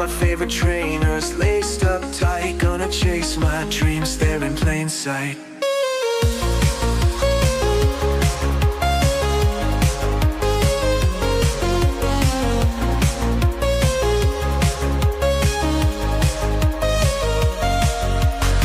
favorite trainers, laced up tight, gonna chase my dreams there in plain sight.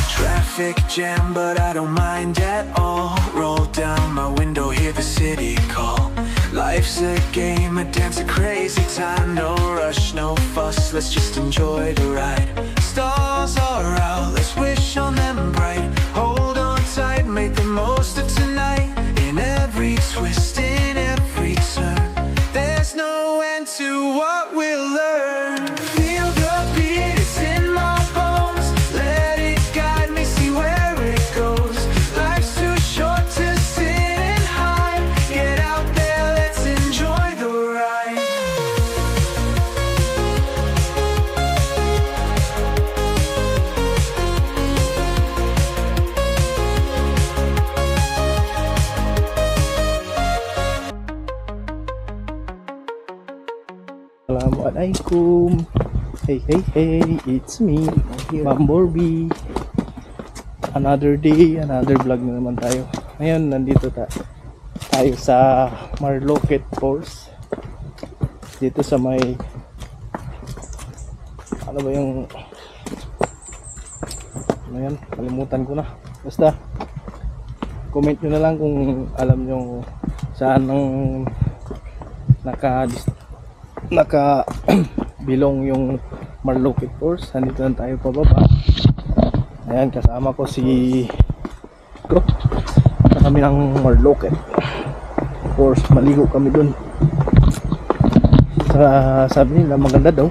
Traffic jam, but I don't mind at all. Roll down my window, hear the city call. Life's a game, a dance, a crazy time. No rush, no fuss, let's just enjoy the ride. Stars are out, let's wish on them bright. Hold on tight, make the most of tonight. In every twist, in every turn, there's no end to what we'll learn. Feel the beat, it's in my bones. Let it guide me, see where it goes. Life's too short to sit and hide. Get out there, let's enjoy the ride. Assalamualaikum. Hey, it's me, Bumblebee. Another day, another vlog na naman tayo. Ngayon, nandito tayo sa Marloquet Falls. Dito sa may, ano ba yung, ano yan, kalimutan ko na. Basta, comment nyo na lang kung alam nyo saan ang naka bilong yung Marloquet Falls. Nandito na tayo pababa. Ayan, kasama ko si Gro na kami ng Marloquet Falls. Maligo kami dun. Sabi nila maganda daw,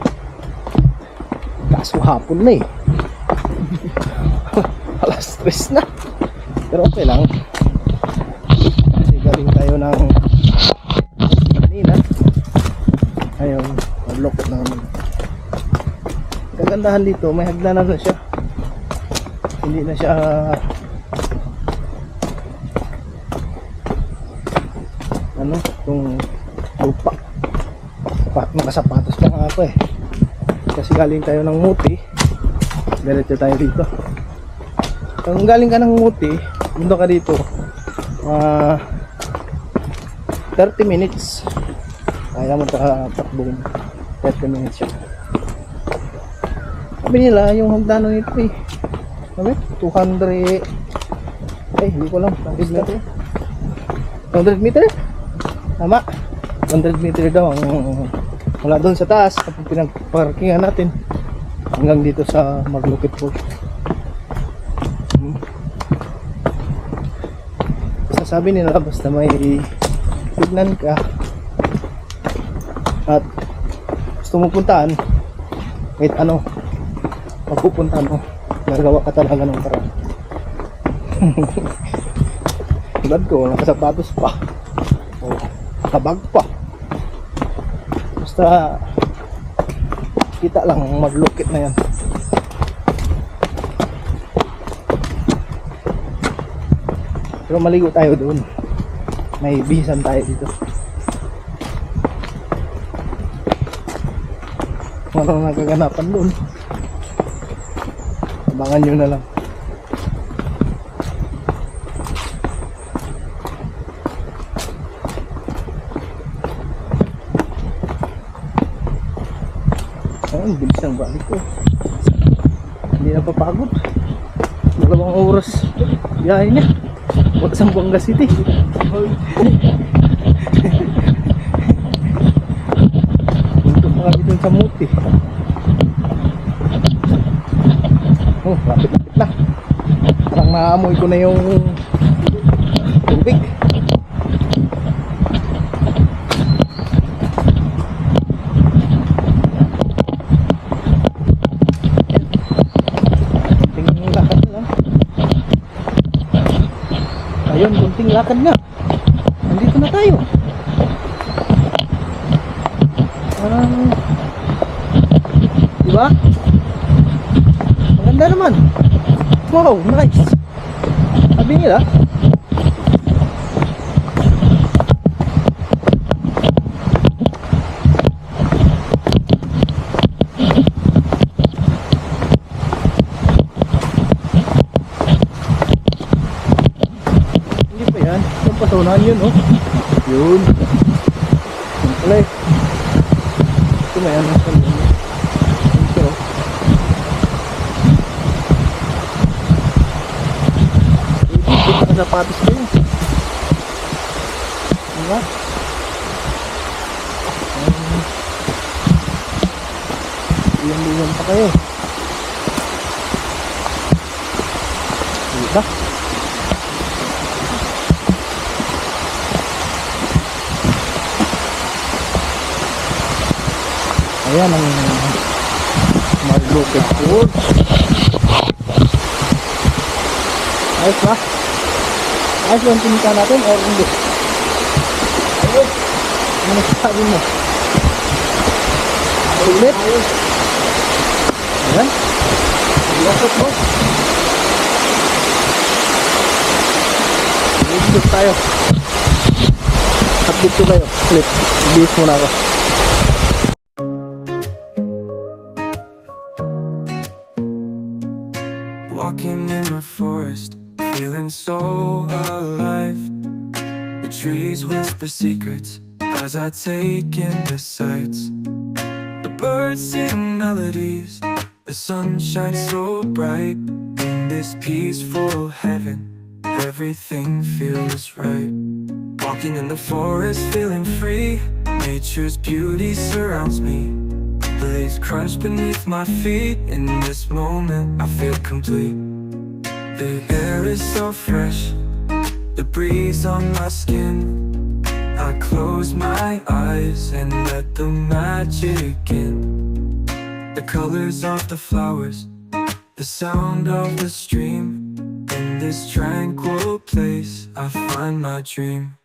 kaso hapon na eh. Alas 3 na, pero okay lang kasi galing tayo ng kanina. Ayun, Marloquet na naman. Kagandahan dito, may hagdanan na siya. Hindi na siya ano, yung lupa. Nakasapatos pa nga ako eh. Kasi galing tayo ng Muti. Diretso tayo dito. Kung galing ka ng Muti, punta ka dito 30 minutes. Kaya mo takbuhin 30 minutes siya. Sabi nila yung hagdanan nito eh, sabi 200, ay hindi ko lang 100 meter. 100 meter? Tama, 100 meter daw ang mula doon sa taas kapag pinagparkingan natin hanggang dito sa Marloquet Falls. Sabi nila basta may tignan ka at gusto mo puntaan, kahit ano magpupuntahan mo, gagawa ka talaga ng paraan. Tulad ko, nakasapatos pa o nakabag pa, basta kita lang Marloquet na yan. Pero maligo tayo doon, may bihisan tayo dito. Walang nagaganapan doon, abangan nyo na lang. Ayun, bilis ng balik ko, hindi na papagod. 2 oras biyahe niya sa Zamboanga City. Punto pa kami dun sa Muti. Oh, lapit na. Parang naamoy ko na yung tubig. Kunting lakad na lang. Ayun, kunting lakad na. Nandito na tayo. Diba? Maganda naman. Wow, nice. Sabi nila sa unahan yun, oh. Yun. Yun pala eh. Ito may ano sa loob. Ito. Ito ka sapatos ko yun. Diba? Iyan pa kayo. Diba? Ayan ang Marlocket Forge. Ayos ba? Ayos yung pinita natin or hindi? Ayos. Ano nasasabi mo? Ulit? Ayan. Ilasot mo. Update tayo. Update ko kayo. Flip. Ibigis muna ako. Walking in the forest, feeling so alive. The trees whisper secrets as I take in the sights. The birds sing melodies, the sun shines so bright. In this peaceful heaven, everything feels right. Walking in the forest, feeling free. Nature's beauty surrounds me. The leaves crunch beneath my feet. In this moment, I feel complete. The air is so fresh, the breeze on my skin. I close my eyes and let the magic in. The colors of the flowers, the sound of the stream. In this tranquil place, I find my dream.